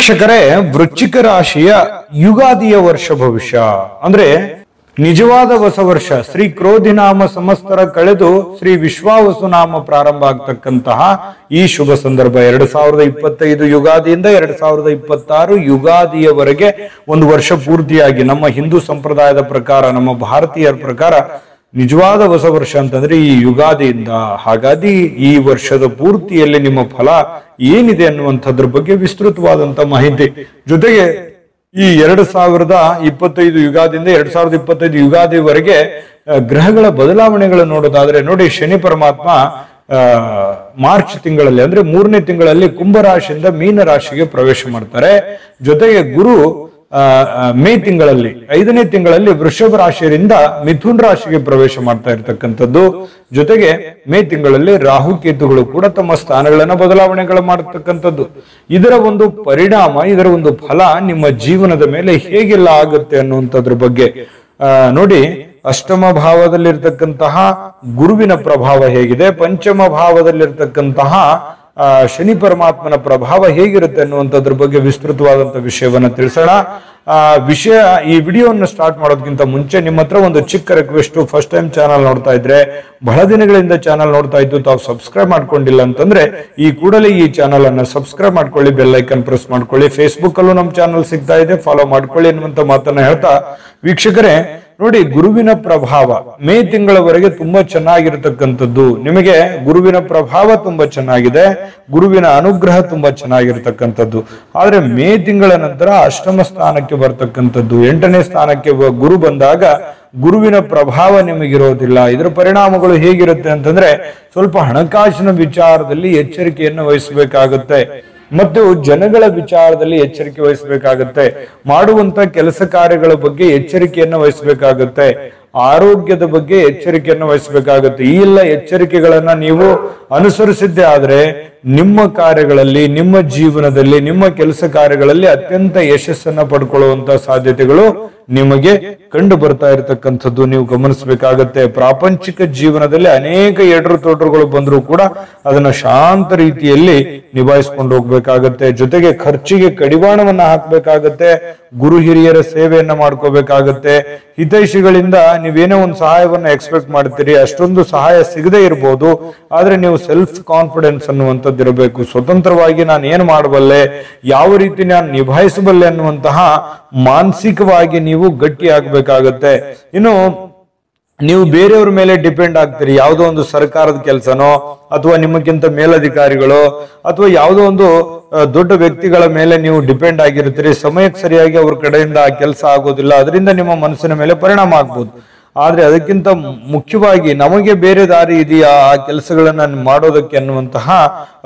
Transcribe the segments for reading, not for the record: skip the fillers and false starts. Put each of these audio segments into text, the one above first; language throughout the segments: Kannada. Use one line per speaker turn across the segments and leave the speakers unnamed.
ವೀಕ್ಷಕರೇ, ವೃಶ್ಚಿಕ ರಾಶಿಯ ಯುಗಾದಿಯ ವರ್ಷ ಭವಿಷ್ಯ ಅಂದ್ರೆ ನಿಜವಾದ ಹೊಸ ವರ್ಷ ಶ್ರೀ ಕ್ರೋಧಿನಾಮ ಸಂವತ್ಸರ ಕಳೆದು ಶ್ರೀ ವಿಶ್ವಾವಸುನಾಮ ಪ್ರಾರಂಭ ಆಗ್ತಕ್ಕಂತಹ ಈ ಶುಭ ಸಂದರ್ಭ 2025 ಯುಗಾದಿಯಿಂದ 2026 ಯುಗಾದಿಯವರೆಗೆ ಒಂದು ವರ್ಷ ಪೂರ್ತಿಯಾಗಿ ನಮ್ಮ ಹಿಂದೂ ಸಂಪ್ರದಾಯದ ಪ್ರಕಾರ, ನಮ್ಮ ಭಾರತೀಯರ ಪ್ರಕಾರ ನಿಜವಾದ ಹೊಸ ವರ್ಷ ಅಂತಂದ್ರೆ ಈ ಯುಗಾದಿಯಿಂದ. ಹಾಗಾಗಿ ಈ ವರ್ಷದ ಪೂರ್ತಿಯಲ್ಲಿ ನಿಮ್ಮ ಫಲ ಏನಿದೆ ಅನ್ನುವಂಥದ್ರ ಬಗ್ಗೆ ವಿಸ್ತೃತವಾದಂತ ಮಾಹಿತಿ ಜೊತೆಗೆ ಈ 2025 ಯುಗಾದಿಯಿಂದ 2025 ಯುಗಾದಿವರೆಗೆ ಗ್ರಹಗಳ ಬದಲಾವಣೆಗಳು ನೋಡೋದಾದ್ರೆ ನೋಡಿ, ಶನಿ ಪರಮಾತ್ಮ ಮಾರ್ಚ್ ತಿಂಗಳಲ್ಲಿ ಅಂದ್ರೆ 3ನೇ ತಿಂಗಳಲ್ಲಿ ಕುಂಭ ರಾಶಿಯಿಂದ ಮೀನ ರಾಶಿಗೆ ಪ್ರವೇಶ ಮಾಡ್ತಾರೆ. ಜೊತೆಗೆ ಗುರು ಮೇ ತಿಂಗಳಲ್ಲಿ 5ನೇ ತಿಂಗಳಲ್ಲಿ ವೃಷಭ ರಾಶಿಯಿಂದ ಮಿಥುನ್ ರಾಶಿಗೆ ಪ್ರವೇಶ ಮಾಡ್ತಾ ಇರ್ತಕ್ಕಂಥದ್ದು. ಜೊತೆಗೆ ಮೇ ತಿಂಗಳಲ್ಲಿ ರಾಹು ಕೇತುಗಳು ಕೂಡ ತಮ್ಮ ಸ್ಥಾನಗಳನ್ನ ಬದಲಾವಣೆಗಳು ಮಾಡತಕ್ಕಂಥದ್ದು. ಇದರ ಒಂದು ಪರಿಣಾಮ, ಇದರ ಒಂದು ಫಲ ನಿಮ್ಮ ಜೀವನದ ಮೇಲೆ ಹೇಗೆಲ್ಲ ಆಗುತ್ತೆ ಅನ್ನುವಂಥದ್ರ ಬಗ್ಗೆ ನೋಡಿ. ಅಷ್ಟಮ ಭಾವದಲ್ಲಿರ್ತಕ್ಕಂತಹ ಗುರುವಿನ ಪ್ರಭಾವ ಹೇಗಿದೆ, ಪಂಚಮ ಭಾವದಲ್ಲಿರ್ತಕ್ಕಂತಹ ಶನಿ ಪರಮಾತ್ಮನ ಪ್ರಭಾವ ಹೇಗಿರುತ್ತೆ ಅನ್ನುವಂಥದ್ರ ಬಗ್ಗೆ ವಿಸ್ತೃತವಾದಂತ ವಿಷಯವನ್ನ ತಿಳಿಸೋಣ. ಈ ವಿಡಿಯೋವನ್ನು ಸ್ಟಾರ್ಟ್ ಮಾಡೋದಕ್ಕಿಂತ ಮುಂಚೆ ನಿಮ್ಮ ಹತ್ರ ಒಂದು ಚಿಕ್ಕ ರಿಕ್ವೆಸ್ಟ್. ಫಸ್ಟ್ ಟೈಮ್ ಚಾನಲ್ ನೋಡ್ತಾ ಇದ್ರೆ, ಬಹಳ ದಿನಗಳಿಂದ ಚಾನಲ್ ನೋಡ್ತಾ ಇದ್ದು ತಾವು ಸಬ್ಸ್ಕ್ರೈಬ್ ಮಾಡ್ಕೊಂಡಿಲ್ಲ ಅಂತಂದ್ರೆ ಈ ಕೂಡಲೇ ಈ ಚಾನಲ್ ಅನ್ನ ಸಬ್ಸ್ಕ್ರೈಬ್ ಮಾಡ್ಕೊಳ್ಳಿ, ಬೆಲ್ ಐಕನ್ ಪ್ರೆಸ್ ಮಾಡ್ಕೊಳ್ಳಿ. ಫೇಸ್ಬುಕ್ ಅಲ್ಲೂ ನಮ್ಮ ಚಾನಲ್ ಸಿಗ್ತಾ ಇದೆ, ಫಾಲೋ ಮಾಡ್ಕೊಳ್ಳಿ ಅನ್ನುವಂತ ಮಾತನ್ನ ಹೇಳ್ತಾ, ವೀಕ್ಷಕರೇ ನೋಡಿ, ಗುರುವಿನ ಪ್ರಭಾವ ಮೇ ತಿಂಗಳವರೆಗೆ ತುಂಬಾ ಚೆನ್ನಾಗಿರತಕ್ಕಂಥದ್ದು. ನಿಮಗೆ ಗುರುವಿನ ಪ್ರಭಾವ ತುಂಬಾ ಚೆನ್ನಾಗಿದೆ, ಗುರುವಿನ ಅನುಗ್ರಹ ತುಂಬಾ ಚೆನ್ನಾಗಿರ್ತಕ್ಕಂಥದ್ದು. ಆದ್ರೆ ಮೇ ತಿಂಗಳ ನಂತರ ಅಷ್ಟಮ ಸ್ಥಾನಕ್ಕೆ ಬರ್ತಕ್ಕಂಥದ್ದು, 8ನೇ ಸ್ಥಾನಕ್ಕೆ ಗುರು ಬಂದಾಗ ಗುರುವಿನ ಪ್ರಭಾವ ನಿಮಗಿರೋದಿಲ್ಲ. ಇದರ ಪರಿಣಾಮಗಳು ಹೇಗಿರುತ್ತೆ ಅಂತಂದ್ರೆ, ಸ್ವಲ್ಪ ಹಣಕಾಸಿನ ವಿಚಾರದಲ್ಲಿ ಎಚ್ಚರಿಕೆಯನ್ನು ವಹಿಸಬೇಕಾಗುತ್ತೆ ಮತ್ತು ಜನಗಳ ವಿಚಾರದಲ್ಲಿ ಎಚ್ಚರಿಕೆ ವಹಿಸಬೇಕಾಗುತ್ತೆ. ಮಾಡುವಂತ ಕೆಲಸ ಕಾರ್ಯಗಳ ಬಗ್ಗೆ ಎಚ್ಚರಿಕೆಯನ್ನು ವಹಿಸಬೇಕಾಗುತ್ತೆ. ಆರೋಗ್ಯದ ಬಗ್ಗೆ ಎಚ್ಚರಿಕೆಯನ್ನು ವಹಿಸಬೇಕಾಗುತ್ತೆ. ಈ ಎಲ್ಲ ಎಚ್ಚರಿಕೆಗಳನ್ನ ನೀವು ಅನುಸರಿಸಿದ್ದೇ ಆದ್ರೆ ನಿಮ್ಮ ಕಾರ್ಯಗಳಲ್ಲಿ, ನಿಮ್ಮ ಜೀವನದಲ್ಲಿ, ನಿಮ್ಮ ಕೆಲಸ ಕಾರ್ಯಗಳಲ್ಲಿ ಅತ್ಯಂತ ಯಶಸ್ಸನ್ನ ಪಡ್ಕೊಳ್ಳುವಂತ ಸಾಧ್ಯತೆಗಳು ನಿಮಗೆ ಕಂಡು ಬರ್ತಾ ಇರತಕ್ಕಂಥದ್ದು ನೀವು ಗಮನಿಸಬೇಕಾಗತ್ತೆ. ಪ್ರಾಪಂಚಿಕ ಜೀವನದಲ್ಲಿ ಅನೇಕ ಎಡರು ತೊಡರುಗಳು ಬಂದರೂ ಕೂಡ ಅದನ್ನ ಶಾಂತ ರೀತಿಯಲ್ಲಿ ನಿಭಾಯಿಸ್ಕೊಂಡು ಹೋಗ್ಬೇಕಾಗತ್ತೆ. ಜೊತೆಗೆ ಖರ್ಚಿಗೆ ಕಡಿವಾಣವನ್ನ ಹಾಕ್ಬೇಕಾಗತ್ತೆ. ಗುರು ಹಿರಿಯರ ಸೇವೆಯನ್ನ ಮಾಡ್ಕೋಬೇಕಾಗತ್ತೆ. ಹಿತೈಷಿಗಳಿಂದ ನೀವೇನೋ ಒಂದು ಸಹಾಯವನ್ನ ಎಕ್ಸ್ಪೆಕ್ಟ್ ಮಾಡ್ತೀರಿ, ಅಷ್ಟೊಂದು ಸಹಾಯ ಸಿಗದೆ ಇರಬಹುದು. ಆದ್ರೆ ನೀವು ಸೆಲ್ಫ್ ಕಾನ್ಫಿಡೆನ್ಸ್ ಅನ್ನುವಂಥದ್ದು ಇರಬೇಕು. ಸ್ವತಂತ್ರವಾಗಿ ನಾನು ಏನ್ ಮಾಡಬಲ್ಲೆ, ಯಾವ ರೀತಿ ನಾನು ನಿಭಾಯಿಸಬಲ್ಲೆ ಅನ್ನುವಂತಹ ಮಾನಸಿಕವಾಗಿ ನೀವು ಗಟ್ಟಿ ಆಗ್ಬೇಕಾಗತ್ತೆ. ಇನ್ನು ನೀವು ಬೇರೆಯವ್ರ ಮೇಲೆ ಡಿಪೆಂಡ್ ಆಗ್ತೀರಿ. ಯಾವುದೋ ಒಂದು ಸರ್ಕಾರದ ಕೆಲಸನೋ ಅಥವಾ ನಿಮಗಿಂತ ಮೇಲಧಿಕಾರಿಗಳು ಅಥವಾ ಯಾವುದೋ ಒಂದು ದೊಡ್ಡ ವ್ಯಕ್ತಿಗಳ ಮೇಲೆ ನೀವು ಡಿಪೆಂಡ್ ಆಗಿರ್ತೀರಿ. ಸಮಯಕ್ಕೆ ಸರಿಯಾಗಿ ಅವ್ರ ಕಡೆಯಿಂದ ಆ ಕೆಲಸ ಆಗೋದಿಲ್ಲ, ಅದರಿಂದ ನಿಮ್ಮ ಮನಸ್ಸಿನ ಮೇಲೆ ಪರಿಣಾಮ ಆಗ್ಬೋದು. ಆದ್ರೆ ಅದಕ್ಕಿಂತ ಮುಖ್ಯವಾಗಿ ನಮಗೆ ಬೇರೆ ದಾರಿ ಇದೆಯಾ ಆ ಕೆಲಸಗಳನ್ನ ಮಾಡೋದಕ್ಕೆ ಅನ್ನುವಂತಹ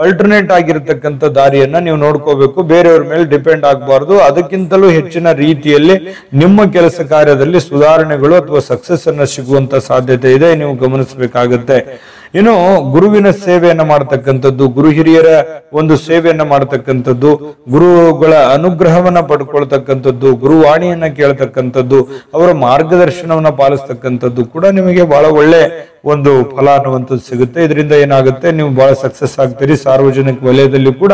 ಅಲ್ಟರ್ನೇಟ್ ಆಗಿರತಕ್ಕಂಥ ದಾರಿಯನ್ನ ನೀವು ನೋಡ್ಕೋಬೇಕು. ಬೇರೆಯವ್ರ ಮೇಲೆ ಡಿಪೆಂಡ್ ಆಗಬಾರ್ದು. ಅದಕ್ಕಿಂತಲೂ ಹೆಚ್ಚಿನ ರೀತಿಯಲ್ಲಿ ನಿಮ್ಮ ಕೆಲಸ ಕಾರ್ಯದಲ್ಲಿ ಸುಧಾರಣೆಗಳು ಅಥವಾ ಸಕ್ಸಸ್ ಅನ್ನ ಸಿಗುವಂತ ಸಾಧ್ಯತೆ ಇದೆ, ನೀವು ಗಮನಿಸಬೇಕಾಗತ್ತೆ. ಇನ್ನು ಗುರುವಿನ ಸೇವೆಯನ್ನ ಮಾಡತಕ್ಕಂಥದ್ದು, ಗುರು ಹಿರಿಯರ ಒಂದು ಸೇವೆಯನ್ನ ಮಾಡತಕ್ಕಂಥದ್ದು, ಗುರುಗಳ ಅನುಗ್ರಹವನ್ನ ಪಡ್ಕೊಳ್ತಕ್ಕಂಥದ್ದು, ಗುರುವಾಣಿಯನ್ನ ಕೇಳ್ತಕ್ಕಂಥದ್ದು, ಅವರ ಮಾರ್ಗದರ್ಶನವನ್ನ ಪಾಲಿಸ್ತಕ್ಕಂಥದ್ದು ಕೂಡ ನಿಮಗೆ ಬಹಳ ಒಳ್ಳೆ ಒಂದು ಫಲ ಅನ್ನುವಂಥದ್ದು ಸಿಗುತ್ತೆ. ಇದರಿಂದ ಏನಾಗುತ್ತೆ, ನೀವು ಬಹಳ ಸಕ್ಸಸ್ ಆಗ್ತೀರಿ. ಸಾರ್ವಜನಿಕ ವಲಯದಲ್ಲಿ ಕೂಡ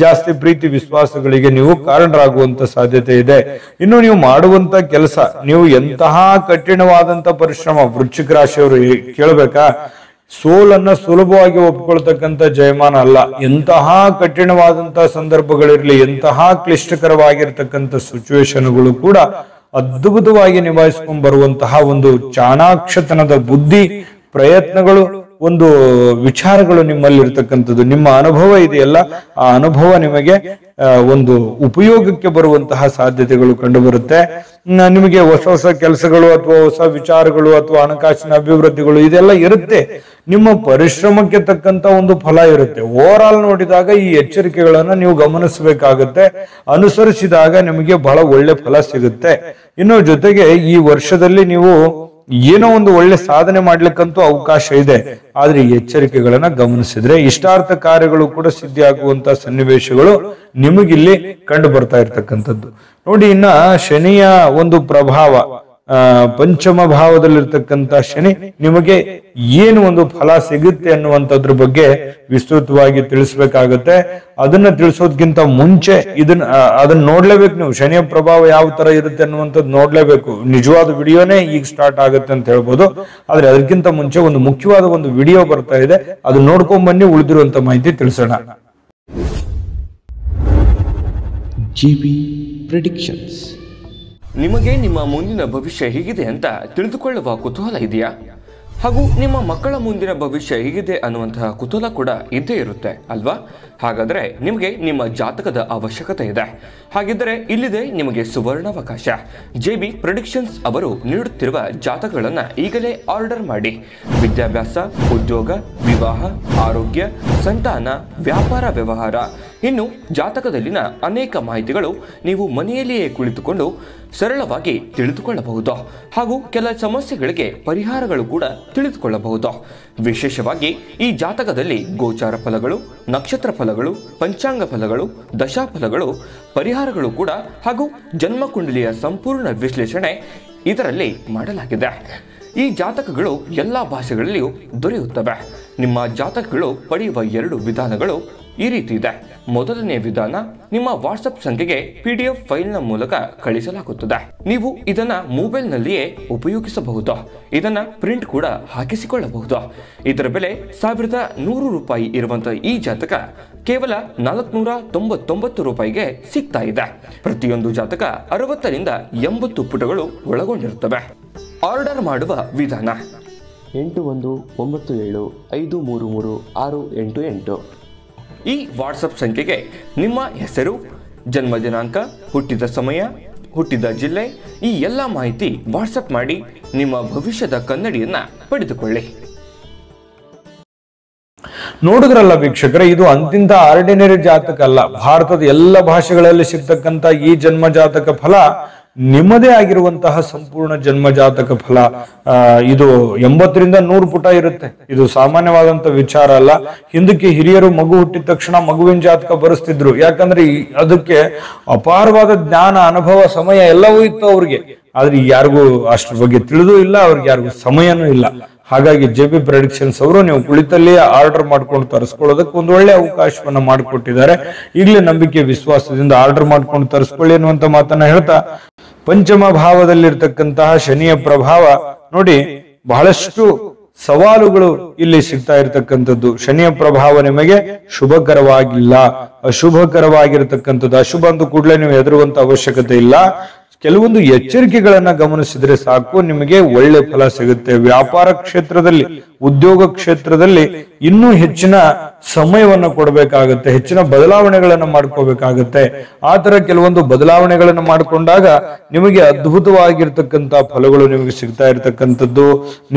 ಜಾಸ್ತಿ ಪ್ರೀತಿ ವಿಶ್ವಾಸಗಳಿಗೆ ನೀವು ಕಾರಣರಾಗುವಂತ ಸಾಧ್ಯತೆ ಇದೆ. ಇನ್ನು ನೀವು ಮಾಡುವಂತ ಕೆಲಸ, ನೀವು ಎಂತಹ ಕಠಿಣವಾದಂತ ಪರಿಶ್ರಮ, ವೃಶ್ಚಿಕ ರಾಶಿಯವರು ಕೇಳಬೇಕಾ, ಸೋಲನ್ನ ಸುಲಭವಾಗಿ ಒಪ್ಕೊಳ್ತಕ್ಕಂಥ ಜಯಮಾನ ಅಲ್ಲ. ಎಂತಹ ಕಠಿಣವಾದಂತಹ ಸಂದರ್ಭಗಳಿರ್ಲಿ, ಎಂತಹ ಕ್ಲಿಷ್ಟಕರವಾಗಿರ್ತಕ್ಕಂಥ ಸಿಚುವೇಶನ್ಗಳು ಕೂಡ ಅದ್ಭುತವಾಗಿ ನಿಭಾಯಿಸ್ಕೊಂಡ್ ಬರುವಂತಹ ಒಂದು ಚಾಣಾಕ್ಷತನದ ಬುದ್ಧಿ, ಪ್ರಯತ್ನಗಳು, ಒಂದು ವಿಚಾರಗಳು ನಿಮ್ಮಲ್ಲಿ ಇರ್ತಕ್ಕಂಥದ್ದು. ನಿಮ್ಮ ಅನುಭವ ಇದೆಯಲ್ಲ, ಆ ಅನುಭವ ನಿಮಗೆ ಒಂದು ಉಪಯೋಗಕ್ಕೆ ಬರುವಂತಹ ಸಾಧ್ಯತೆಗಳು ಕಂಡು ಬರುತ್ತೆ. ನಿಮಗೆ ಹೊಸ ಹೊಸ ಕೆಲಸಗಳು ಅಥವಾ ಹೊಸ ವಿಚಾರಗಳು ಅಥವಾ ಹಣಕಾಸಿನ ಅಭಿವೃದ್ಧಿಗಳು ಇದೆಲ್ಲ ಇರುತ್ತೆ. ನಿಮ್ಮ ಪರಿಶ್ರಮಕ್ಕೆ ತಕ್ಕಂತ ಒಂದು ಫಲ ಇರುತ್ತೆ. ಓವರ್ ಆಲ್ ನೋಡಿದಾಗ ಈ ಎಚ್ಚರಿಕೆಗಳನ್ನ ನೀವು ಗಮನಿಸಬೇಕಾಗತ್ತೆ. ಅನುಸರಿಸಿದಾಗ ನಿಮಗೆ ಬಹಳ ಒಳ್ಳೆ ಫಲ ಸಿಗುತ್ತೆ. ಇನ್ನು ಜೊತೆಗೆ ಈ ವರ್ಷದಲ್ಲಿ ನೀವು ಏನೋ ಒಂದು ಒಳ್ಳೆ ಸಾಧನೆ ಮಾಡ್ಲಿಕ್ಕಂತೂ ಅವಕಾಶ ಇದೆ. ಆದ್ರೆ ಈ ಎಚ್ಚರಿಕೆಗಳನ್ನ ಗಮನಿಸಿದ್ರೆ ಇಷ್ಟಾರ್ಥ ಕಾರ್ಯಗಳು ಕೂಡ ಸಿದ್ಧಿ ಆಗುವಂತ ಸನ್ನಿವೇಶಗಳು ನಿಮಗಿಲ್ಲಿ ಕಂಡು ಬರ್ತಾ ಇರ್ತಕ್ಕಂಥದ್ದು ನೋಡಿ. ಇನ್ನ ಶನಿಯ ಒಂದು ಪ್ರಭಾವ ಪಂಚಮ ಭಾವದಲ್ಲಿರ್ತಕ್ಕಂಥ ಶನಿ ನಿಮಗೆ ಏನು ಒಂದು ಫಲ ಸಿಗುತ್ತೆ ಅನ್ನುವಂಥದ್ರ ಬಗ್ಗೆ ವಿಸ್ತೃತವಾಗಿ ತಿಳಿಸ್ಬೇಕಾಗತ್ತೆ. ಅದನ್ನ ತಿಳಿಸೋದ್ಕಿಂತ ಮುಂಚೆ ಅದನ್ನ ನೋಡ್ಲೇಬೇಕು. ನೀವು ಶನಿಯ ಪ್ರಭಾವ ಯಾವ ತರ ಇರುತ್ತೆ ಅನ್ನುವಂಥದ್ದು ನೋಡ್ಲೇಬೇಕು. ನಿಜವಾದ ವಿಡಿಯೋನೇ ಈಗ ಸ್ಟಾರ್ಟ್ ಆಗುತ್ತೆ ಅಂತ ಹೇಳ್ಬೋದು. ಆದ್ರೆ ಅದಕ್ಕಿಂತ ಮುಂಚೆ ಒಂದು ಮುಖ್ಯವಾದ ಒಂದು ವಿಡಿಯೋ ಬರ್ತಾ ಇದೆ, ಅದು ನೋಡ್ಕೊಂಡ್ ಬನ್ನಿ, ಉಳಿದಿರುವಂತ ಮಾಹಿತಿ ತಿಳಿಸೋಣ.
GB predictions.
ನಿಮಗೆ ನಿಮ್ಮ ಮುಂದಿನ ಭವಿಷ್ಯ ಹೇಗಿದೆ ಅಂತ ತಿಳಿದುಕೊಳ್ಳುವ ಕುತೂಹಲ ಇದೆಯಾ? ಹಾಗೂ ನಿಮ್ಮ ಮಕ್ಕಳ ಮುಂದಿನ ಭವಿಷ್ಯ ಹೇಗಿದೆ ಅನ್ನುವಂತಹ ಕುತೂಹಲ ಕೂಡ ಇದ್ದೇ ಇರುತ್ತೆ ಅಲ್ವಾ? ಹಾಗಾದರೆ ನಿಮಗೆ ನಿಮ್ಮ ಜಾತಕದ ಅವಶ್ಯಕತೆ ಇದೆ. ಹಾಗಿದ್ದರೆ ಇಲ್ಲಿದೆ ನಿಮಗೆ ಸುವರ್ಣಾವಕಾಶ. JB ಪ್ರೆಡಿಕ್ಷನ್ಸ್ ಅವರು ನೀಡುತ್ತಿರುವ ಜಾತಕಗಳನ್ನು ಈಗಲೇ ಆರ್ಡರ್ ಮಾಡಿ. ವಿದ್ಯಾಭ್ಯಾಸ, ಉದ್ಯೋಗ, ವಿವಾಹ, ಆರೋಗ್ಯ, ಸಂತಾನ, ವ್ಯಾಪಾರ ವ್ಯವಹಾರ, ಇನ್ನು ಜಾತಕದಲ್ಲಿನ ಅನೇಕ ಮಾಹಿತಿಗಳು ನೀವು ಮನೆಯಲ್ಲಿಯೇ ಕುಳಿತುಕೊಂಡು ಸರಳವಾಗಿ ತಿಳಿದುಕೊಳ್ಳಬಹುದು. ಹಾಗೂ ಕೆಲ ಸಮಸ್ಯೆಗಳಿಗೆ ಪರಿಹಾರಗಳು ಕೂಡ ತಿಳಿದುಕೊಳ್ಳಬಹುದು. ವಿಶೇಷವಾಗಿ ಈ ಜಾತಕದಲ್ಲಿ ಗೋಚಾರ ಫಲಗಳು, ನಕ್ಷತ್ರ ಫಲಗಳು, ಪಂಚಾಂಗ ಫಲಗಳು, ದಶಾಫಲಗಳು, ಪರಿಹಾರಗಳು ಕೂಡ ಹಾಗೂ ಜನ್ಮಕುಂಡಲಿಯ ಸಂಪೂರ್ಣ ವಿಶ್ಲೇಷಣೆ ಇದರಲ್ಲಿ ಮಾಡಲಾಗಿದೆ. ಈ ಜಾತಕಗಳು ಎಲ್ಲ ಭಾಷೆಗಳಲ್ಲಿಯೂ ದೊರೆಯುತ್ತವೆ. ನಿಮ್ಮ ಜಾತಕಗಳು ಪಡೆಯುವ 2 ವಿಧಾನಗಳು ಈ ರೀತಿ ಇದೆ. ಮೊದಲನೇ ವಿಧಾನ, ನಿಮ್ಮ ವಾಟ್ಸಪ್ ಸಂಖ್ಯೆಗೆ PDF ಫೈಲ್ನ ಮೂಲಕ ಕಳಿಸಲಾಗುತ್ತದೆ. ನೀವು ಇದನ್ನ ಮೊಬೈಲ್ನಲ್ಲಿಯೇ ಉಪಯೋಗಿಸಬಹುದು. ಇದನ್ನ ಪ್ರಿಂಟ್ ಕೂಡ ಹಾಕಿಸಿಕೊಳ್ಳಬಹುದು. ಇದರ ಬೆಲೆ 1100 ರೂಪಾಯಿ ಇರುವಂತಹ ಈ ಜಾತಕ ಕೇವಲ 499 ರೂಪಾಯಿಗೆ ಸಿಗ್ತಾ ಇದೆ. ಪ್ರತಿಯೊಂದು ಜಾತಕ 60 ರಿಂದ 80 ಪುಟಗಳು ಒಳಗೊಂಡಿರುತ್ತವೆ. ಆರ್ಡರ್ ಮಾಡುವ ವಿಧಾನ:
8197533688.
ಈ ವಾಟ್ಸಪ್ ಸಂಖ್ಯೆಗೆ ನಿಮ್ಮ ಹೆಸರು, ಜನ್ಮ ದಿನಾಂಕ, ಹುಟ್ಟಿದ ಸಮಯ, ಹುಟ್ಟಿದ ಜಿಲ್ಲೆ, ಈ ಎಲ್ಲ ಮಾಹಿತಿ ವಾಟ್ಸಪ್ ಮಾಡಿ ನಿಮ್ಮ ಭವಿಷ್ಯದ ಕನ್ನಡಿಯನ್ನ ಪಡೆದುಕೊಳ್ಳಿ.
ನೋಡಿದ್ರಲ್ಲ ವೀಕ್ಷಕರೇ, ಇದು ಅಂತಿಂತ ಆರ್ಡಿನರಿ ಜಾತಕ ಅಲ್ಲ. ಭಾರತದ ಎಲ್ಲ ಭಾಷೆಗಳಲ್ಲಿ ಸಿಗ್ತಕ್ಕಂತ ಈ ಜನ್ಮ ಜಾತಕ ಫಲ ನಿಮ್ಮದೇ ಆಗಿರುವಂತಹ ಸಂಪೂರ್ಣ ಜನ್ಮ ಜಾತಕ ಫಲ. ಇದು 80 ರಿಂದ 100 ಪುಟ ಇರುತ್ತೆ. ಇದು ಸಾಮಾನ್ಯವಾದಂತ ವಿಚಾರ ಅಲ್ಲ. ಹಿಂದಕ್ಕೆ ಹಿರಿಯರು ಮಗು ಹುಟ್ಟಿದ ತಕ್ಷಣ ಮಗುವಿನ ಜಾತಕ ಬರೆಸ್ತಿದ್ರು. ಯಾಕಂದ್ರೆ ಅದಕ್ಕೆ ಅಪಾರವಾದ ಜ್ಞಾನ, ಅನುಭವ, ಸಮಯ ಎಲ್ಲವೂ ಇತ್ತು ಅವ್ರಿಗೆ. ಆದ್ರೆ ಯಾರಿಗೂ ಅಷ್ಟ್ರ ಬಗ್ಗೆ ತಿಳಿದೂ ಇಲ್ಲ, ಅವ್ರಿಗೆ ಯಾರಿಗೂ ಸಮಯನೂ ಇಲ್ಲ. ಹಾಗಾಗಿ JB ಪ್ರೆಡಿಕ್ಷನ್ಸ್ ಅವರು ನೀವು ಕುಳಿತಲ್ಲಿ ಆರ್ಡರ್ ಮಾಡ್ಕೊಂಡು ತರಿಸ್ಕೊಳ್ಳೋದಕ್ಕೆ ಒಂದು ಒಳ್ಳೆ ಅವಕಾಶವನ್ನ ಮಾಡಿಕೊಟ್ಟಿದ್ದಾರೆ. ಈಗಲೇ ನಂಬಿಕೆ, ವಿಶ್ವಾಸದಿಂದ ಆರ್ಡರ್ ಮಾಡ್ಕೊಂಡು ತರಿಸ್ಕೊಳ್ಳಿ ಅನ್ನುವಂತ ಮಾತನ್ನ ಹೇಳ್ತಾ, ಪಂಚಮ ಭಾವದಲ್ಲಿರ್ತಕ್ಕಂತಹ ಶನಿಯ ಪ್ರಭಾವ ನೋಡಿ, ಬಹಳಷ್ಟು ಸವಾಲುಗಳು ಇಲ್ಲಿ ಸಿಗ್ತಾ ಇರತಕ್ಕಂಥದ್ದು. ಶನಿಯ ಪ್ರಭಾವ ನಿಮಗೆ ಶುಭಕರವಾಗಿಲ್ಲ, ಅಶುಭಕರವಾಗಿರತಕ್ಕಂಥದ್ದು. ಅಶುಭ ಅಂದ ಕೂಡಲೇ ನೀವು ಹೆದರುವಂತ ಅವಶ್ಯಕತೆ ಇಲ್ಲ. ಕೆಲವೊಂದು ಎಚ್ಚರಿಕೆಗಳನ್ನ ಗಮನಿಸಿದ್ರೆ ಸಾಕು, ನಿಮಗೆ ಒಳ್ಳೆ ಫಲ ಸಿಗುತ್ತೆ. ವ್ಯಾಪಾರ ಕ್ಷೇತ್ರದಲ್ಲಿ, ಉದ್ಯೋಗ ಕ್ಷೇತ್ರದಲ್ಲಿ ಇನ್ನೂ ಹೆಚ್ಚಿನ ಸಮಯವನ್ನು ಕೊಡಬೇಕಾಗುತ್ತೆ, ಹೆಚ್ಚಿನ ಬದಲಾವಣೆಗಳನ್ನ ಮಾಡ್ಕೋಬೇಕಾಗತ್ತೆ. ಆ ತರ ಕೆಲವೊಂದು ಬದಲಾವಣೆಗಳನ್ನ ಮಾಡಿಕೊಂಡಾಗ ನಿಮಗೆ ಅದ್ಭುತವಾಗಿರ್ತಕ್ಕಂಥ ಫಲಗಳು ನಿಮಗೆ ಸಿಗ್ತಾ ಇರತಕ್ಕಂಥದ್ದು.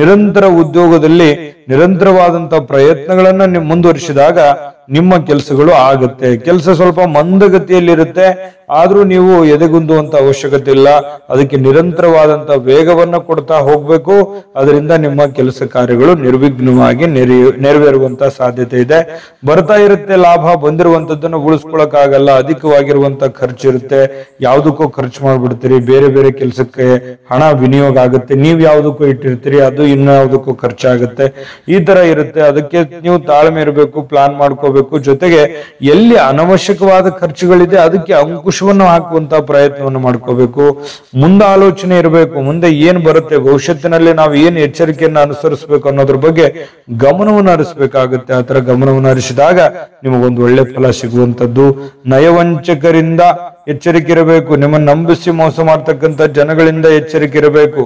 ನಿರಂತರ ಉದ್ಯೋಗದಲ್ಲಿ ನಿರಂತರವಾದಂತ ಪ್ರಯತ್ನಗಳನ್ನ ನೀವು ಮುಂದುವರಿಸಿದಾಗ ನಿಮ್ಮ ಕೆಲಸಗಳು ಆಗುತ್ತೆ. ಕೆಲಸ ಸ್ವಲ್ಪ ಮಂದಗತಿಯಲ್ಲಿರುತ್ತೆ, ಆದ್ರೂ ನೀವು ಎದೆಗುಂದುವಂತ ಅವಶ್ಯಕತೆ ಇಲ್ಲ. ಅದಕ್ಕೆ ನಿರಂತರವಾದಂತ ವೇಗವನ್ನ ಕೊಡ್ತಾ ಹೋಗ್ಬೇಕು. ಅದರಿಂದ ನಿಮ್ಮ ಕೆಲಸ ಕಾರ್ಯಗಳು ನಿರ್ವಿಘ್ನವಾಗಿ ನೆರವೇರುವಂತ ಸಾಧ್ಯತೆ ಇದೆ. ಬರ್ತಾ ಇರುತ್ತೆ ಲಾಭ, ಬಂದಿರುವಂತದ್ದನ್ನು ಉಳಿಸ್ಕೊಳಕ್ಕಾಗಲ್ಲ. ಅಧಿಕವಾಗಿರುವಂತ ಖರ್ಚು ಇರುತ್ತೆ, ಯಾವ್ದಕ್ಕೂ ಖರ್ಚು ಮಾಡ್ಬಿಡ್ತೀರಿ, ಬೇರೆ ಬೇರೆ ಕೆಲಸಕ್ಕೆ ಹಣ ವಿನಿಯೋಗ ಆಗುತ್ತೆ. ನೀವ್ ಯಾವ್ದಕ್ಕೂ ಇಟ್ಟಿರ್ತೀರಿ, ಅದು ಇನ್ಯಾವುದಕ್ಕೂ ಖರ್ಚಾಗುತ್ತೆ. ಈ ತರ ಇರುತ್ತೆ. ಅದಕ್ಕೆ ನೀವು ತಾಳ್ಮೆ ಇರಬೇಕು, ಪ್ಲಾನ್ ಮಾಡ್ಕೋಬೇಕು. ಜೊತೆಗೆ ಎಲ್ಲಿ ಅನವಶ್ಯಕವಾದ ಖರ್ಚುಗಳಿದೆ ಅದಕ್ಕೆ ಅಂಕುಶವನ್ನು ಹಾಕುವಂತ ಪ್ರಯತ್ನವನ್ನು ಮಾಡ್ಕೋಬೇಕು. ಮುಂದೆ ಆಲೋಚನೆ ಇರಬೇಕು, ಮುಂದೆ ಏನ್ ಬರುತ್ತೆ, ಭವಿಷ್ಯತ್ತಿನಲ್ಲಿ ನಾವು ಏನ್ ಎಚ್ಚರಿಕೆಯನ್ನು ಅನುಸರಿಸಬೇಕು ಅನ್ನೋದ್ರ ಬಗ್ಗೆ ಗಮನವನ್ನು ಹರಿಸಬೇಕಾಗುತ್ತೆ. ಆ ತರ ಗಮನವನ್ನು ಹರಿಸಿದಾಗ ನಿಮಗೊಂದು ಒಳ್ಳೆ ಫಲ ಸಿಗುವಂತದ್ದು. ನಯವಂಚಕರಿಂದ ಎಚ್ಚರಿಕೆ ಇರಬೇಕು. ನಿಮ್ಮನ್ನು ನಂಬಿಸಿ ಮೋಸ ಮಾಡ್ತಕ್ಕಂಥ ಜನಗಳಿಂದ ಎಚ್ಚರಿಕೆ ಇರಬೇಕು.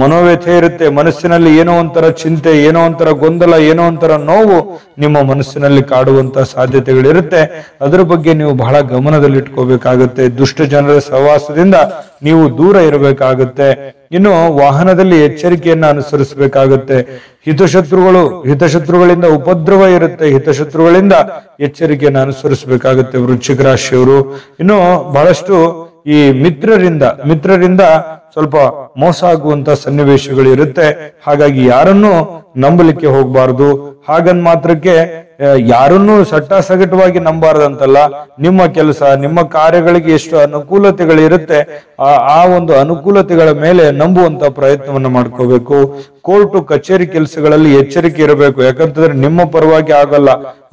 ಮನೋವ್ಯಥೆ ಇರುತ್ತೆ, ಮನಸ್ಸಿನಲ್ಲಿ ಏನೋ ಒಂಥರ ಚಿಂತೆ, ಏನೋ ಒಂಥರ ಗೊಂದಲ, ಏನೋ ಒಂಥರ ನೋವು ನಿಮ್ಮ ಮನಸ್ಸಿನಲ್ಲಿ ಕಾಡುವಂತ ಸಾಧ್ಯತೆಗಳಿರುತ್ತೆ. ಅದರ ಬಗ್ಗೆ ನೀವು ಬಹಳ ಗಮನದಲ್ಲಿಟ್ಕೋಬೇಕಾಗುತ್ತೆ. ದುಷ್ಟ ಜನರ ಸಹವಾಸದಿಂದ ನೀವು ದೂರ ಇರಬೇಕಾಗುತ್ತೆ. ಇನ್ನು ವಾಹನದಲ್ಲಿ ಎಚ್ಚರಿಕೆಯನ್ನ ಅನುಸರಿಸಬೇಕಾಗುತ್ತೆ. ಹಿತಶತ್ರುಗಳಿಂದ ಉಪದ್ರವ ಇರುತ್ತೆ, ಹಿತಶತ್ರುಗಳಿಂದ ಎಚ್ಚರಿಕೆಯನ್ನು ಅನುಸರಿಸಬೇಕಾಗುತ್ತೆ ವೃಶ್ಚಿಕ ರಾಶಿಯವರು. ಇನ್ನು ಬಹಳಷ್ಟು ಈ ಮಿತ್ರರಿಂದ ಸ್ವಲ್ಪ ಮೋಸ ಆಗುವಂತ ಸನ್ನಿವೇಶಗಳು ಇರುತ್ತೆ. ಹಾಗಾಗಿ ಯಾರನ್ನು ನಂಬಲಿಕ್ಕೆ ಹೋಗಬಾರದು. ಹಾಗನ್ ಮಾತ್ರಕ್ಕೆ ಯಾರನ್ನೂ ಸಟ್ಟಾಸಗಟವಾಗಿ ನಂಬಾರದಂತಲ್ಲ. ನಿಮ್ಮ ಕೆಲಸ, ನಿಮ್ಮ ಕಾರ್ಯಗಳಿಗೆ ಎಷ್ಟು ಅನುಕೂಲತೆಗಳಿರುತ್ತೆ ಆ ಒಂದು ಅನುಕೂಲತೆಗಳ ಮೇಲೆ ನಂಬುವಂತ ಪ್ರಯತ್ನವನ್ನ ಮಾಡ್ಕೋಬೇಕು. ಕೋರ್ಟು ಕಚೇರಿ ಕೆಲಸಗಳಲ್ಲಿ ಎಚ್ಚರಿಕೆ ಇರಬೇಕು. ಯಾಕಂತಂದ್ರೆ ನಿಮ್ಮ ಪರವಾಗಿ ಆಗಲ್ಲ,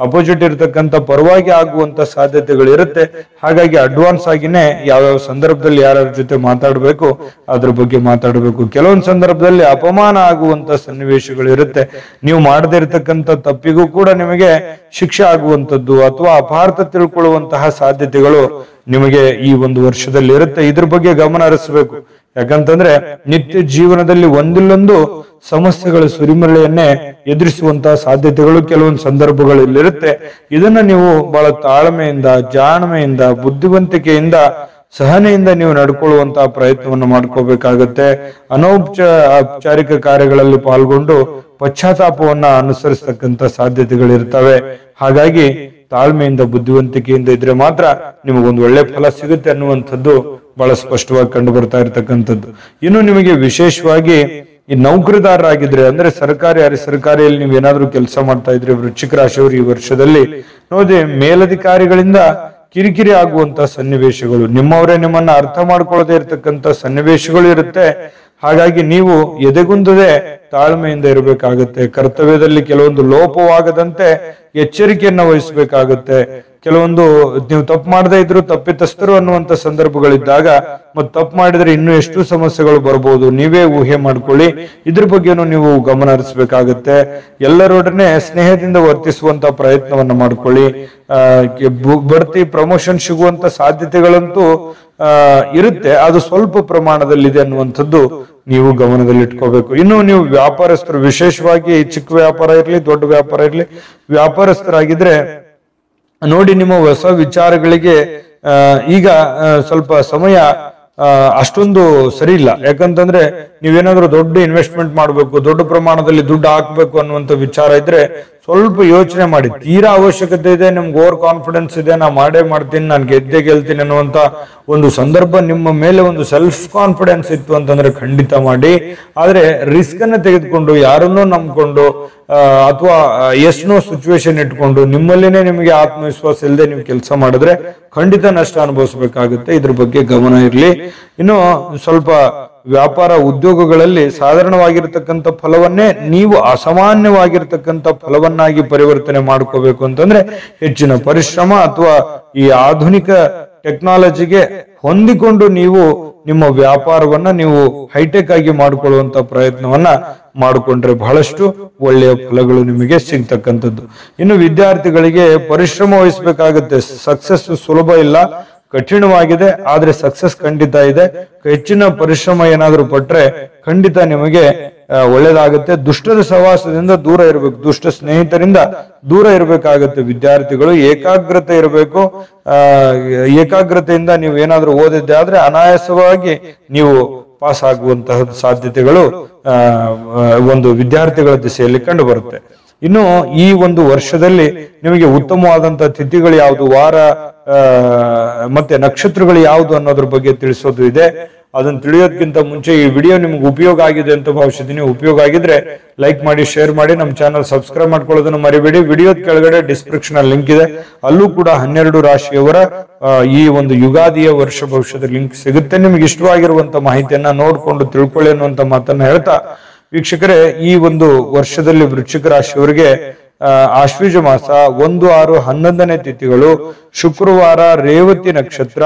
ಅಪೋಸಿಟ್ ಇರತಕ್ಕಂತ ಪರವಾಗಿ ಆಗುವಂತ ಸಾಧ್ಯತೆಗಳು ಇರುತ್ತೆ. ಹಾಗಾಗಿ ಅಡ್ವಾನ್ಸ್ ಆಗಿನೇ ಯಾವ್ಯಾವ ಸಂದರ್ಭದಲ್ಲಿ ಯಾರ ಜೊತೆ ಮಾತಾಡಬೇಕು ಅದ್ರ ಬಗ್ಗೆ ಮಾತಾಡಬೇಕು. ಕೆಲವೊಂದು ಸಂದರ್ಭದಲ್ಲಿ ಅಪಮಾನ ಆಗುವಂತ ಸನ್ನಿವೇಶಗಳು ಇರುತ್ತೆ. ನೀವು ಮಾಡದೇ ಇರತಕ್ಕಂತ ತಪ್ಪಿಗೂ ಕೂಡ ನಿಮಗೆ ಶಿಕ್ಷೆ ಆಗುವಂತದ್ದು ಅಥವಾ ಅಪಾರ್ಥ ತಿಳ್ಕೊಳ್ಳುವಂತಹ ಸಾಧ್ಯತೆಗಳು ನಿಮಗೆ ಈ ಒಂದು ವರ್ಷದಲ್ಲಿ ಇರುತ್ತೆ. ಇದ್ರ ಬಗ್ಗೆ ಗಮನ ಹರಿಸಬೇಕು. ಯಾಕಂತಂದ್ರೆ ನಿತ್ಯ ಜೀವನದಲ್ಲಿ ಒಂದಿಲ್ಲೊಂದು ಸಮಸ್ಯೆಗಳ ಸುರಿಮಳೆಯನ್ನೇ ಎದುರಿಸುವಂತಹ ಸಾಧ್ಯತೆಗಳು ಕೆಲವೊಂದು ಸಂದರ್ಭಗಳಲ್ಲಿರುತ್ತೆ. ಇದನ್ನ ನೀವು ಬಹಳ ತಾಳ್ಮೆಯಿಂದ, ಜಾಣ್ಮೆಯಿಂದ, ಬುದ್ಧಿವಂತಿಕೆಯಿಂದ, ಸಹನೆಯಿಂದ ನೀವು ನಡ್ಕೊಳ್ಳುವಂತಹ ಪ್ರಯತ್ನವನ್ನು ಮಾಡ್ಕೋಬೇಕಾಗತ್ತೆ. ಔಪಚಾರಿಕ ಕಾರ್ಯಗಳಲ್ಲಿ ಪಾಲ್ಗೊಂಡು ಪಶ್ಚಾತ್ತಾಪವನ್ನ ಅನುಸರಿಸತಕ್ಕಂತ ಸಾಧ್ಯತೆಗಳಿರ್ತವೆ. ಹಾಗಾಗಿ ತಾಳ್ಮೆಯಿಂದ, ಬುದ್ಧಿವಂತಿಕೆಯಿಂದ ಇದ್ರೆ ಮಾತ್ರ ನಿಮಗೊಂದು ಒಳ್ಳೆ ಫಲ ಸಿಗುತ್ತೆ ಅನ್ನುವಂಥದ್ದು ಬಹಳ ಸ್ಪಷ್ಟವಾಗಿ ಕಂಡು ಬರ್ತಾ ಇರತಕ್ಕಂಥದ್ದು. ಇನ್ನು ನಿಮಗೆ ವಿಶೇಷವಾಗಿ ಈ ನೌಕರಿದಾರರಾಗಿದ್ರೆ, ಅಂದ್ರೆ ಸರ್ಕಾರಿ, ಅರೆ ಸರ್ಕಾರಿಯಲ್ಲಿ ನೀವು ಏನಾದ್ರೂ ಕೆಲಸ ಮಾಡ್ತಾ ಇದ್ರೆ ವೃಶ್ಚಿಕ ರಾಶಿಯವರು ಈ ವರ್ಷದಲ್ಲಿ ನೋಡಿ ಮೇಲಧಿಕಾರಿಗಳಿಂದ ಕಿರಿಕಿರಿ ಆಗುವಂತ ಸನ್ನಿವೇಶಗಳು, ನಿಮ್ಮವರೇ ನಿಮ್ಮನ್ನ ಅರ್ಥ ಮಾಡ್ಕೊಳ್ಳದೆ ಇರತಕ್ಕಂತ ಸನ್ನಿವೇಶಗಳು ಇರುತ್ತೆ. ಹಾಗಾಗಿ ನೀವು ಎದೆಗುಂದದೆ ತಾಳ್ಮೆಯಿಂದ ಇರಬೇಕಾಗತ್ತೆ. ಕರ್ತವ್ಯದಲ್ಲಿ ಕೆಲವೊಂದು ಲೋಪವಾಗದಂತೆ ಎಚ್ಚರಿಕೆಯನ್ನ ವಹಿಸಬೇಕಾಗತ್ತೆ. ಕೆಲವೊಂದು ನೀವು ತಪ್ಪು ಮಾಡದೇ ಇದ್ರು ತಪ್ಪಿತಸ್ಥರು ಅನ್ನುವಂತ ಸಂದರ್ಭಗಳಿದ್ದಾಗ ಮತ್ತೆ ತಪ್ಪು ಮಾಡಿದ್ರೆ ಇನ್ನೂ ಎಷ್ಟು ಸಮಸ್ಯೆಗಳು ಬರ್ಬೋದು, ನೀವೇ ಊಹೆ ಮಾಡ್ಕೊಳ್ಳಿ. ಇದ್ರ ಬಗ್ಗೆನೂ ನೀವು ಗಮನ ಹರಿಸಬೇಕಾಗತ್ತೆ. ಎಲ್ಲರೊಡನೆ ಸ್ನೇಹದಿಂದ ವರ್ತಿಸುವಂತ ಪ್ರಯತ್ನವನ್ನ ಮಾಡ್ಕೊಳ್ಳಿ. ಬಡ್ತಿ, ಪ್ರಮೋಷನ್ ಸಿಗುವಂತ ಸಾಧ್ಯತೆಗಳಂತೂ ಇರುತ್ತೆ. ಅದು ಸ್ವಲ್ಪ ಪ್ರಮಾಣದಲ್ಲಿದೆ ಅನ್ನುವಂಥದ್ದು ನೀವು ಗಮನದಲ್ಲಿ ಇಟ್ಕೋಬೇಕು. ಇನ್ನು ನೀವು ವ್ಯಾಪಾರಸ್ಥರು, ವಿಶೇಷವಾಗಿ ಚಿಕ್ಕ ವ್ಯಾಪಾರ ಇರ್ಲಿ, ದೊಡ್ಡ ವ್ಯಾಪಾರ ಇರ್ಲಿ, ವ್ಯಾಪಾರಸ್ಥರಾಗಿದ್ರೆ ನೋಡಿ ನಿಮ್ಮ ಹೊಸ ವಿಚಾರಗಳಿಗೆ ಈಗ ಸ್ವಲ್ಪ ಸಮಯ ಅಷ್ಟೊಂದು ಸರಿ ಇಲ್ಲ. ಯಾಕಂತಂದ್ರೆ ನೀವೇನಾದ್ರೂ ದೊಡ್ಡ ಇನ್ವೆಸ್ಟ್ಮೆಂಟ್ ಮಾಡ್ಬೇಕು, ದೊಡ್ಡ ಪ್ರಮಾಣದಲ್ಲಿ ದುಡ್ಡು ಹಾಕ್ಬೇಕು ಅನ್ನುವಂತ ವಿಚಾರ ಇದ್ರೆ ಸ್ವಲ್ಪ ಯೋಚನೆ ಮಾಡಿ. ತೀರಾ ಅವಶ್ಯಕತೆ ಇದೆ, ನಿಮ್ಗೆ ಓವರ್ ಕಾನ್ಫಿಡೆನ್ಸ್ ಇದೆ, ನಾ ಮಾಡೇ ಮಾಡ್ತೀನಿ, ನಾನು ಗೆದ್ದೇ ಗೆಲ್ತೀನಿ ಅನ್ನುವಂತ ಒಂದು ಸಂದರ್ಭ ನಿಮ್ಮ ಮೇಲೆ ಒಂದು ಸೆಲ್ಫ್ ಕಾನ್ಫಿಡೆನ್ಸ್ ಇತ್ತು ಅಂತಂದ್ರೆ ಖಂಡಿತ ಮಾಡಿ. ಆದ್ರೆ ರಿಸ್ಕ್ ಅನ್ನ ತೆಗೆದುಕೊಂಡು, ಯಾರನ್ನೋ ನಂಬ್ಕೊಂಡು ಅಥವಾ ಎಷ್ಟನೋ ಸಿಚುವೇಶನ್ ಇಟ್ಕೊಂಡು ನಿಮ್ಮಲ್ಲಿನೇ ನಿಮಗೆ ಆತ್ಮವಿಶ್ವಾಸ ಇಲ್ಲದೆ ನೀವು ಕೆಲಸ ಮಾಡಿದ್ರೆ ಖಂಡಿತ ನಷ್ಟ ಅನುಭವಿಸಬೇಕಾಗುತ್ತೆ. ಇದ್ರ ಬಗ್ಗೆ ಗಮನ ಇರಲಿ. ಇನ್ನು ಸ್ವಲ್ಪ ವ್ಯಾಪಾರ ಉದ್ಯೋಗಗಳಲ್ಲಿ ಸಾಧಾರಣವಾಗಿರ್ತಕ್ಕಂಥ ಫಲವನ್ನೇ ನೀವು ಅಸಾಮಾನ್ಯವಾಗಿರ್ತಕ್ಕಂಥ ಫಲವನ್ನಾಗಿ ಪರಿವರ್ತನೆ ಮಾಡ್ಕೋಬೇಕು ಅಂತಂದ್ರೆ ಹೆಚ್ಚಿನ ಪರಿಶ್ರಮ ಅಥವಾ ಈ ಆಧುನಿಕ ಟೆಕ್ನಾಲಜಿಗೆ ಹೊಂದಿಕೊಂಡು ನೀವು ನಿಮ್ಮ ವ್ಯಾಪಾರವನ್ನ ನೀವು ಹೈಟೆಕ್ ಆಗಿ ಮಾಡಿಕೊಳ್ಳುವಂತ ಪ್ರಯತ್ನವನ್ನ ಮಾಡಿಕೊಂಡ್ರೆ ಬಹಳಷ್ಟು ಒಳ್ಳೆಯ ಫಲಗಳು ನಿಮಗೆ ಸಿಗ್ತಕ್ಕಂಥದ್ದು. ಇನ್ನು ವಿದ್ಯಾರ್ಥಿಗಳಿಗೆ ಪರಿಶ್ರಮ ವಹಿಸಬೇಕಾಗುತ್ತೆ. ಸಕ್ಸಸ್ ಸುಲಭ ಇಲ್ಲ, ಕಠಿಣವಾಗಿದೆ. ಆದ್ರೆ ಸಕ್ಸಸ್ ಖಂಡಿತ ಇದೆ. ಹೆಚ್ಚಿನ ಪರಿಶ್ರಮ ಏನಾದ್ರೂ ಪಟ್ರೆ ಖಂಡಿತ ನಿಮಗೆ ಒಳ್ಳೇದಾಗುತ್ತೆ. ದುಷ್ಟರ ಸಹವಾಸದಿಂದ ದೂರ ಇರಬೇಕು, ದುಷ್ಟ ಸ್ನೇಹಿತರಿಂದ ದೂರ ಇರಬೇಕಾಗುತ್ತೆ. ವಿದ್ಯಾರ್ಥಿಗಳು ಏಕಾಗ್ರತೆ ಇರಬೇಕು. ಏಕಾಗ್ರತೆಯಿಂದ ನೀವು ಏನಾದ್ರೂ ಓದಿದ್ದೆ ಆದ್ರೆ ಅನಾಯಾಸವಾಗಿ ನೀವು ಪಾಸ್ ಆಗುವಂತಹ ಸಾಧ್ಯತೆಗಳು ಒಂದು ವಿದ್ಯಾರ್ಥಿಗಳ ದಿಸೆಯಲ್ಲಿ ಕಂಡು ಬರುತ್ತೆ. ಇನ್ನು ಈ ಒಂದು ವರ್ಷದಲ್ಲಿ ನಿಮಗೆ ಉತ್ತಮವಾದಂತಹ ತಿಥಿಗಳು ಯಾವುದು, ವಾರ ಮತ್ತೆ ನಕ್ಷತ್ರಗಳು ಯಾವುದು ಅನ್ನೋದ್ರ ಬಗ್ಗೆ ತಿಳಿಸೋದು ಇದೆ. ಅದನ್ನ ತಿಳಿಯೋದಕ್ಕಿಂತ ಮುಂಚೆ ಈ ವಿಡಿಯೋ ನಿಮ್ಗೆ ಉಪಯೋಗ ಆಗಿದೆ ಅಂತ ಭಾವಿಸಿದ್ದೀನಿ. ಉಪಯೋಗ ಆಗಿದ್ರೆ ಲೈಕ್ ಮಾಡಿ, ಶೇರ್ ಮಾಡಿ, ನಮ್ಮ ಚಾನಲ್ ಸಬ್ಸ್ಕ್ರೈಬ್ ಮಾಡ್ಕೊಳ್ಳೋದನ್ನು ಮರಿಬೇಡಿ. ವಿಡಿಯೋದ ಕೆಳಗಡೆ ಡಿಸ್ಕ್ರಿಪ್ಷನ್ ಅಲ್ಲಿ ಲಿಂಕ್ ಇದೆ, ಅಲ್ಲೂ ಕೂಡ 12 ರಾಶಿಯವರ ಈ ಒಂದು ಯುಗಾದಿಯ ವರ್ಷ ಭವಿಷ್ಯದ ಲಿಂಕ್ ಸಿಗುತ್ತೆ. ನಿಮ್ಗೆ ಇಷ್ಟವಾಗಿರುವಂತ ಮಾಹಿತಿಯನ್ನ ನೋಡ್ಕೊಂಡು ತಿಳ್ಕೊಳ್ಳಿ ಅನ್ನುವಂತ ಮಾತನ್ನ ಹೇಳ್ತಾ, ವೀಕ್ಷಕರೇ, ಈ ಒಂದು ವರ್ಷದಲ್ಲಿ ವೃಶ್ಚಿಕ ರಾಶಿಯವರಿಗೆ ಆಶ್ವೀಜ ಮಾಸ 1, 6, 11ನೇ ತಿಥಿಗಳು, ಶುಕ್ರವಾರ, ರೇವತಿ ನಕ್ಷತ್ರ,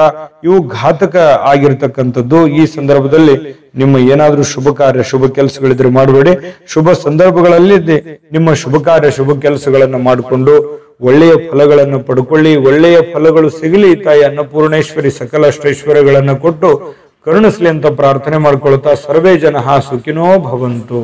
ಇವು ಘಾತಕ ಆಗಿರ್ತಕ್ಕಂಥದ್ದು. ಈ ಸಂದರ್ಭದಲ್ಲಿ ನಿಮ್ಮ ಏನಾದ್ರೂ ಶುಭ ಕಾರ್ಯ, ಶುಭ ಕೆಲಸಗಳಿದ್ರೆ ಮಾಡಬೇಡಿ. ಶುಭ ಸಂದರ್ಭಗಳಲ್ಲಿ ನಿಮ್ಮ ಶುಭ ಕಾರ್ಯ, ಶುಭ ಕೆಲಸಗಳನ್ನ ಮಾಡಿಕೊಂಡು ಒಳ್ಳೆಯ ಫಲಗಳನ್ನು ಪಡ್ಕೊಳ್ಳಿ. ಒಳ್ಳೆಯ ಫಲಗಳು ಸಿಗಲಿ. ತಾಯಿ ಅನ್ನಪೂರ್ಣೇಶ್ವರಿ ಸಕಲ ಅಷ್ಟೈಶ್ವರ್ಯಗಳನ್ನ ಕೊಟ್ಟು ಕರುಣಿಸ್ಲಿ ಅಂತ ಪ್ರಾರ್ಥನೆ ಮಾಡ್ಕೊಳ್ತಾ, ಸರ್ವೇ ಜನಃ ಸುಖಿನೋ ಭವಂತು.